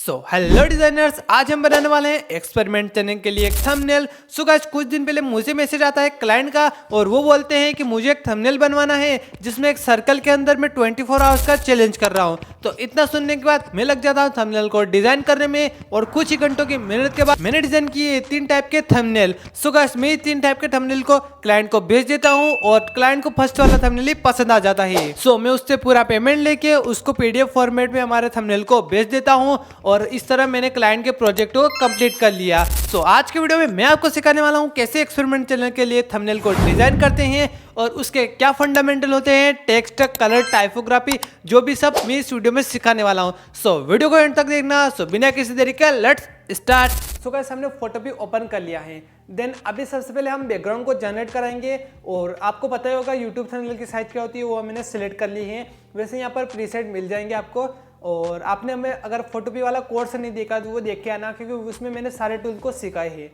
Hello designers, आज हम बनाने वाले हैं एक्सपेरिमेंट चैनल के लिए एक थंबनेल। सो गाइस, कुछ दिन पहले मुझे मैसेज आता है क्लाइंट का और वो बोलते हैं कि मुझे एक थंबनेल बनवाना है जिसमें एक सर्कल के अंदर मैं 24 आवर्स का चैलेंज कर रहा हूं। तो इतना सुनने के बाद मैं लग जाता हूं थंबनेल को डिजाइन करने में और कुछ ही घंटों की मेहनत के बाद मैंने डिजाइन किए 3 टाइप के थंबनेल। सो गाइस, मैं 3 टाइप के थंबनेल को क्लाइंट को भेज देता हूँ और क्लाइंट को फर्स्ट वाला थंबनेल ही पसंद आ जाता है। सो मैं उससे पूरा पेमेंट लेके उसको पीडीएफ फॉर्मेट में हमारे थंबनेल को भेज देता हूँ और इस तरह मैंने क्लाइंट के प्रोजेक्ट को कंप्लीट कर लिया। सो आज के वीडियो में मैं आपको सिखाने वाला हूँ कैसे एक्सपेरिमेंट चैनल के लिए थंबनेल को डिजाइन करते हैं और उसके क्या फंडामेंटल होते हैं, टेक्स्ट, कलर, टाइपोग्राफी, जो भी सब मैं इस वीडियो में सिखाने वाला हूँ। सो वीडियो को एंड तक देखना। सो बिना किसी देरी के लेट्स स्टार्ट। सो गाइस, हमने फोटो भी ओपन कर लिया है। देन अभी सबसे पहले हम बैकग्राउंड को जनरेट कराएंगे और आपको पता ही होगा यूट्यूब थंबनेल की साइज क्या होती है, वो मैंने सिलेक्ट कर ली है। वैसे यहाँ पर प्रीसेट मिल जाएंगे आपको और आपने हमें अगर फोटोपी वाला कोर्स नहीं देखा तो वो देख के आना, क्योंकि उसमें मैंने सारे टूल को सिखाए हैं।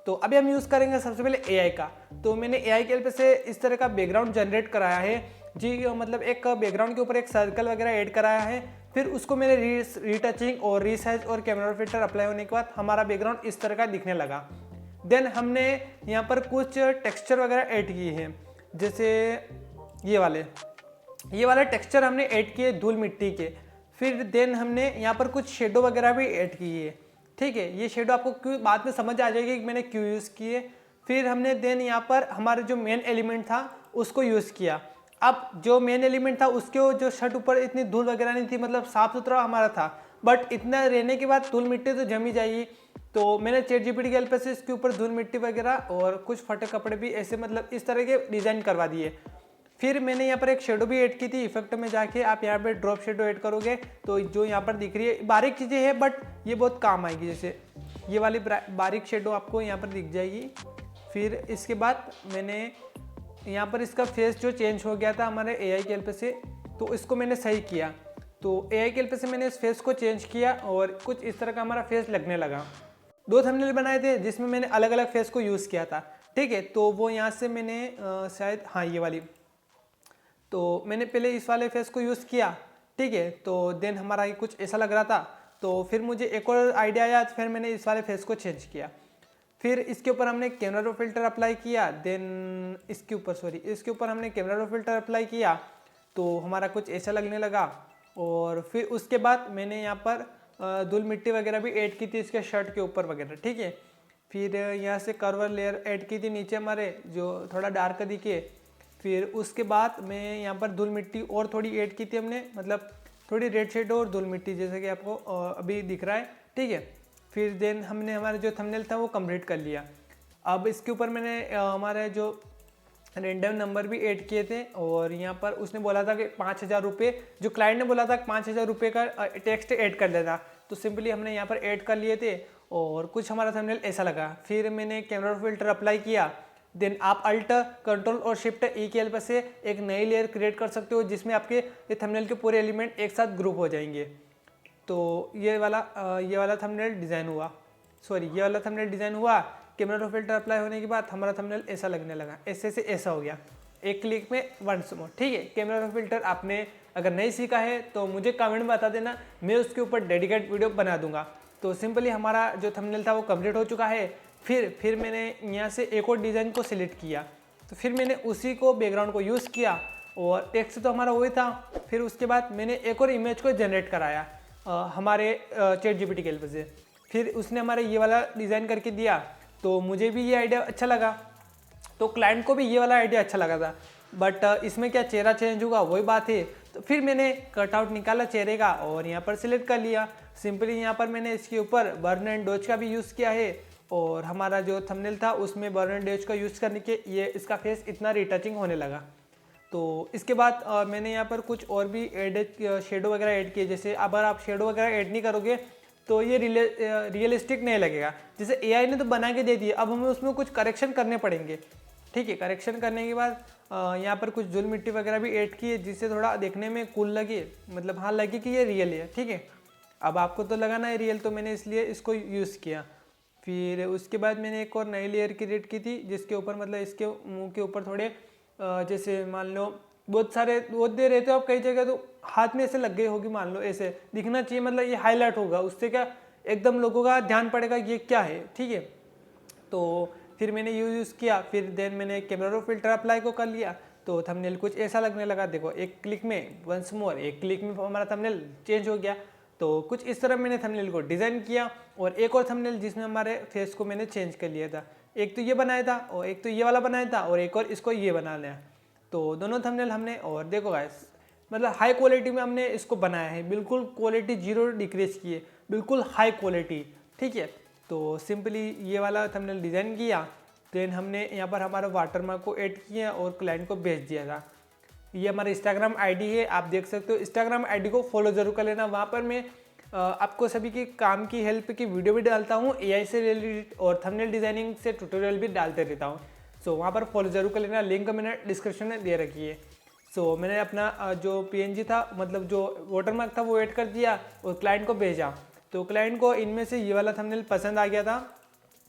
तो अभी हम यूज़ करेंगे सबसे पहले एआई का। तो मैंने एआई के हेल्प से इस तरह का बैकग्राउंड जनरेट कराया है जी, मतलब एक बैकग्राउंड के ऊपर एक सर्कल वगैरह ऐड कराया है। फिर उसको मैंने रीटचिंग और रीसाइज और कैमरा फिल्टर अप्लाई होने के बाद हमारा बैकग्राउंड इस तरह का दिखने लगा। देन हमने यहाँ पर कुछ टेक्सचर वगैरह ऐड किए हैं, जैसे ये वाले टेक्सचर हमने ऐड किए धूल मिट्टी के। फिर देन हमने यहाँ पर कुछ शेडो वगैरह भी ऐड किए। ठीक है, ये शेडो आपको क्यों बाद में समझ आ जाएगी कि मैंने क्यों यूज़ किए। फिर हमने देन यहाँ पर हमारे जो मेन एलिमेंट था उसको यूज़ किया। अब जो मेन एलिमेंट था उसके जो शर्ट ऊपर इतनी धूल वगैरह नहीं थी, मतलब साफ सुथरा हमारा था, बट इतना रहने के बाद धूल मिट्टी तो जमी जाएगी। तो मैंने चैट जीपीटी के हेल्प से इसके ऊपर धूल मिट्टी वगैरह और कुछ फटे कपड़े भी ऐसे मतलब इस तरह के डिज़ाइन करवा दिए। फिर मैंने यहाँ पर एक शेडो भी ऐड की थी। इफेक्ट में जाके आप यहाँ पे ड्रॉप शेडो ऐड करोगे तो जो यहाँ पर दिख रही है बारीक चीज़ें हैं, बट ये बहुत काम आएगी। जैसे ये वाली बारीक शेडो आपको यहाँ पर दिख जाएगी। फिर इसके बाद मैंने यहाँ पर इसका फेस जो चेंज हो गया था हमारे एआई के हेल्प से, तो इसको मैंने सही किया। तो एआई के हेल्प से मैंने इस फेस को चेंज किया और कुछ इस तरह का हमारा फेस लगने लगा। 2 थंबनेल बनाए थे जिसमें मैंने अलग अलग फेस को यूज़ किया था। ठीक है, तो वो यहाँ से मैंने शायद हाँ ये वाली, तो मैंने पहले इस वाले फेस को यूज़ किया। ठीक है, तो देन हमारा ये कुछ ऐसा लग रहा था, तो फिर मुझे एक और आइडिया आया, फिर मैंने इस वाले फेस को चेंज किया। फिर इसके ऊपर हमने कैमरा रो फिल्टर अप्लाई किया। देन इसके ऊपर हमने कैमरा रो फिल्टर अप्लाई किया तो हमारा कुछ ऐसा लगने लगा। और फिर उसके बाद मैंने यहाँ पर धूल मिट्टी वगैरह भी ऐड की थी इसके शर्ट के ऊपर वगैरह। ठीक है, फिर यहाँ से कर्वर लेयर ऐड की थी नीचे हमारे, जो थोड़ा डार्क दिखे। फिर उसके बाद मैं यहाँ पर धूल मिट्टी और थोड़ी ऐड की थी हमने, मतलब थोड़ी रेड शेडो और धूल मिट्टी, जैसे कि आपको अभी दिख रहा है। ठीक है, फिर देन हमने हमारा जो थंबनेल था वो कंप्लीट कर लिया। अब इसके ऊपर मैंने हमारे जो रेंडम नंबर भी ऐड किए थे और यहाँ पर उसने बोला था कि 5,000 रुपये, जो क्लाइंट ने बोला था 5,000 रुपये का टेक्स्ट ऐड कर देना, तो सिंपली हमने यहाँ पर ऐड कर लिए थे और कुछ हमारा थंबनेल ऐसा लगा। फिर मैंने कैमरा फिल्टर अप्लाई किया। देन आप अल्ट, कंट्रोल और शिफ्ट ई की हेल्प से एक नई लेयर क्रिएट कर सकते हो जिसमें आपके ये थंबनेल के पूरे एलिमेंट एक साथ ग्रुप हो जाएंगे। तो ये वाला थंबनेल डिज़ाइन हुआ, ये वाला थंबनेल डिज़ाइन हुआ। कैमरा रो फिल्टर अप्लाई होने के बाद हमारा थंबनेल ऐसा लगने लगा, ऐसे से ऐसा हो गया एक क्लिक में, वंस मोर। ठीक है, कैमरा रो फिल्टर आपने अगर नहीं सीखा है तो मुझे कमेंट में बता देना, मैं उसके ऊपर डेडिकेट वीडियो बना दूंगा। तो सिंपली हमारा जो थंबनेल था वो कंप्लीट हो चुका है। फिर मैंने यहाँ से एक और डिज़ाइन को सिलेक्ट किया, तो फिर मैंने उसी को बैकग्राउंड को यूज़ किया और टेक्स्ट तो हमारा वही था। फिर उसके बाद मैंने एक और इमेज को जनरेट कराया हमारे चैट जीपीटी के हेल्प से। फिर उसने हमारे ये वाला डिज़ाइन करके दिया, तो मुझे भी ये आइडिया अच्छा लगा, तो क्लाइंट को भी ये वाला आइडिया अच्छा लगा था। बट इसमें क्या चेहरा चेंज होगा वही बात है। तो फिर मैंने कटआउट निकाला चेहरे का और यहाँ पर सिलेक्ट कर लिया। सिंपली यहाँ पर मैंने इसके ऊपर बर्न एंड डॉज का भी यूज़ किया है और हमारा जो थंबनेल था उसमें बर्न एंड डॉज का यूज़ करने के ये इसका फेस इतना रिटचिंग होने लगा। तो इसके बाद मैंने यहाँ पर कुछ और भी शेडो वगैरह ऐड किए। जैसे अगर आप शेडो वगैरह ऐड नहीं करोगे तो ये रियलिस्टिक नहीं लगेगा। जैसे एआई ने तो बना के दे दिए, अब हमें उसमें कुछ करेक्शन करने पड़ेंगे। ठीक है, करेक्शन करने के बाद यहाँ पर कुछ धूल मिट्टी वगैरह भी ऐड की है जिससे थोड़ा देखने में कूल लगे, मतलब हाँ लगे कि ये रियल है। ठीक है, अब आपको तो लगा ना रियल, तो मैंने इसलिए इसको यूज़ किया। फिर उसके बाद मैंने एक और नई लेयर क्रिएट की थी जिसके ऊपर मतलब इसके मुंह के ऊपर थोड़े जैसे मान लो बहुत सारे वो दे रहे थे आप कई जगह, तो हाथ में ऐसे लग गई होगी, मान लो ऐसे दिखना चाहिए, मतलब ये हाईलाइट होगा, उससे क्या एकदम लोगों का ध्यान पड़ेगा ये क्या है, ठीक है। तो फिर मैंने यूज़ किया, फिर देन मैंने कैमरा रो फिल्टर अप्लाई को कर लिया, तो थंबनेल कुछ ऐसा लगने लगा। देखो एक क्लिक में, वंस मोर, एक क्लिक में हमारा थंबनेल चेंज हो गया। तो कुछ इस तरह मैंने थंबनेल को डिज़ाइन किया। और एक और थंबनेल जिसमें हमारे फेस को मैंने चेंज कर लिया था, एक तो ये बनाया था और एक तो ये वाला बनाया था और एक और इसको ये बना लिया। तो दोनों थंबनेल हमने, और देखो गाइस मतलब हाई क्वालिटी में हमने इसको बनाया है, बिल्कुल क्वालिटी 0 डिक्रीज की है, बिल्कुल हाई क्वालिटी, ठीक है। तो सिंपली ये वाला थंबनेल डिज़ाइन किया, देन हमने यहाँ पर हमारा वाटरमार्क को ऐड किया और क्लाइंट को भेज दिया था। ये हमारा इंस्टाग्राम आईडी है, आप देख सकते हो। इंस्टाग्राम आईडी को फॉलो जरूर कर लेना, वहाँ पर मैं आपको सभी की काम की हेल्प की वीडियो भी डालता हूँ, एआई से रिलेटेड और थंबनेल डिजाइनिंग से ट्यूटोरियल भी डालते रहता हूँ। सो वहाँ पर फॉलो जरूर कर लेना, लिंक मैंने डिस्क्रिप्शन में दे रखी है। सो मैंने अपना जो पीएनजी था, मतलब जो वाटरमार्क था, वो ऐड कर दिया और क्लाइंट को भेजा। तो क्लाइंट को इनमें से ये वाला थंबनेल पसंद आ गया था,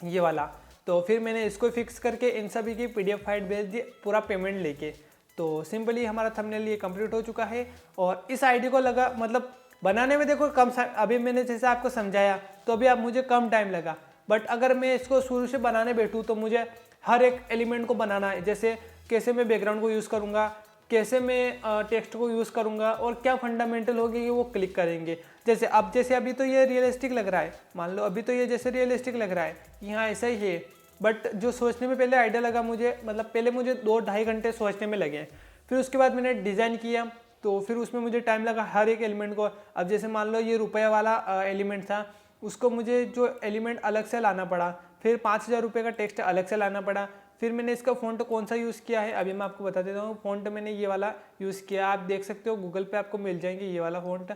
ये वाला। तो फिर मैंने इसको फिक्स करके इन सभी की पीडीएफ फाइल भेज दी, पूरा पेमेंट लेके। तो सिंपली हमारा थंबनेल ये कंप्लीट हो चुका है। और इस आईडी को लगा, मतलब बनाने में देखो कम, अभी मैंने जैसे आपको समझाया तो अभी आप मुझे कम टाइम लगा, बट अगर मैं इसको शुरू से बनाने बैठूँ तो मुझे हर एक एलिमेंट को बनाना है, जैसे कैसे मैं बैकग्राउंड को यूज़ करूँगा, कैसे मैं टेक्स्ट को यूज़ करूँगा और क्या फंडामेंटल होगी वो क्लिक करेंगे। जैसे अभी तो ये रियलिस्टिक लग रहा है, मान लो अभी तो ये जैसे रियलिस्टिक लग रहा है, यहाँ ऐसा ही है, बट जो सोचने में पहले आइडिया लगा मुझे, मतलब पहले मुझे 2-2.5 घंटे सोचने में लगे। फिर उसके बाद मैंने डिज़ाइन किया, तो फिर उसमें मुझे टाइम लगा हर एक एलिमेंट को। अब जैसे मान लो ये रुपये वाला एलिमेंट था, उसको मुझे जो एलिमेंट अलग से लाना पड़ा, फिर 5,000 रुपये का टेक्स्ट अलग से लाना पड़ा। फिर मैंने इसका फ़ॉन्ट कौन सा यूज़ किया है अभी मैं आपको बता देता हूँ। फ़ॉन्ट मैंने ये वाला यूज़ किया, आप देख सकते हो गूगल पे आपको मिल जाएंगे ये वाला फ़ॉन्ट,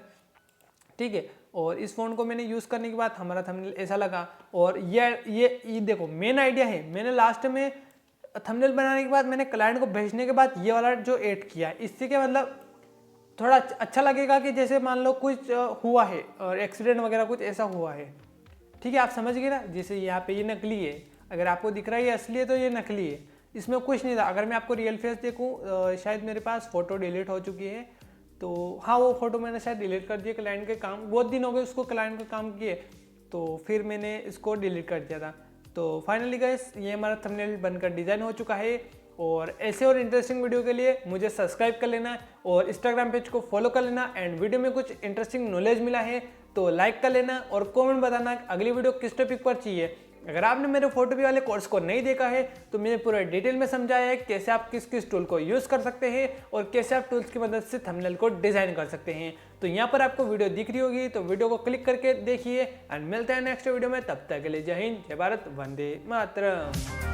ठीक है। और इस फ़ॉन्ट को मैंने यूज़ करने के बाद हमारा थंबनेल ऐसा लगा। और ये देखो मेन आइडिया है, मैंने लास्ट में थंबनेल बनाने के बाद, मैंने क्लाइंट को भेजने के बाद ये वाला जो ऐड किया, इससे क्या मतलब थोड़ा अच्छा लगेगा कि जैसे मान लो कुछ हुआ है और एक्सीडेंट वगैरह कुछ ऐसा हुआ है, ठीक है, आप समझ गए ना। जैसे यहाँ पे ये नकली है, अगर आपको दिख रहा है ये असली है तो ये नकली है, इसमें कुछ नहीं था। अगर मैं आपको रियल फेस देखूँ, शायद मेरे पास फ़ोटो डिलीट हो चुकी है, तो हाँ वो फ़ोटो मैंने शायद डिलीट कर दिया। क्लाइंट के काम, बहुत दिन हो गए उसको क्लाइंट का काम किए, तो फिर मैंने इसको डिलीट कर दिया था। तो फाइनली गाइस ये हमारा थंबनेल बनकर डिज़ाइन हो चुका है। और ऐसे और इंटरेस्टिंग वीडियो के लिए मुझे सब्सक्राइब कर लेना और इंस्टाग्राम पेज को फॉलो कर लेना। एंड वीडियो में कुछ इंटरेस्टिंग नॉलेज मिला है तो लाइक कर लेना और कमेंट बताना अगली वीडियो किस टॉपिक पर चाहिए। अगर आपने मेरे फोटोपी वाले कोर्स को नहीं देखा है तो मैंने पूरा डिटेल में समझाया है कैसे आप किस किस टूल को यूज़ कर सकते हैं और कैसे आप टूल्स की मदद से थंबनेल को डिज़ाइन कर सकते हैं। तो यहाँ पर आपको वीडियो दिख रही होगी, तो वीडियो को क्लिक करके देखिए। एंड मिलते हैं नेक्स्ट वीडियो में, तब तक के लिए जय हिंद, जय भारत, वंदे मातरम।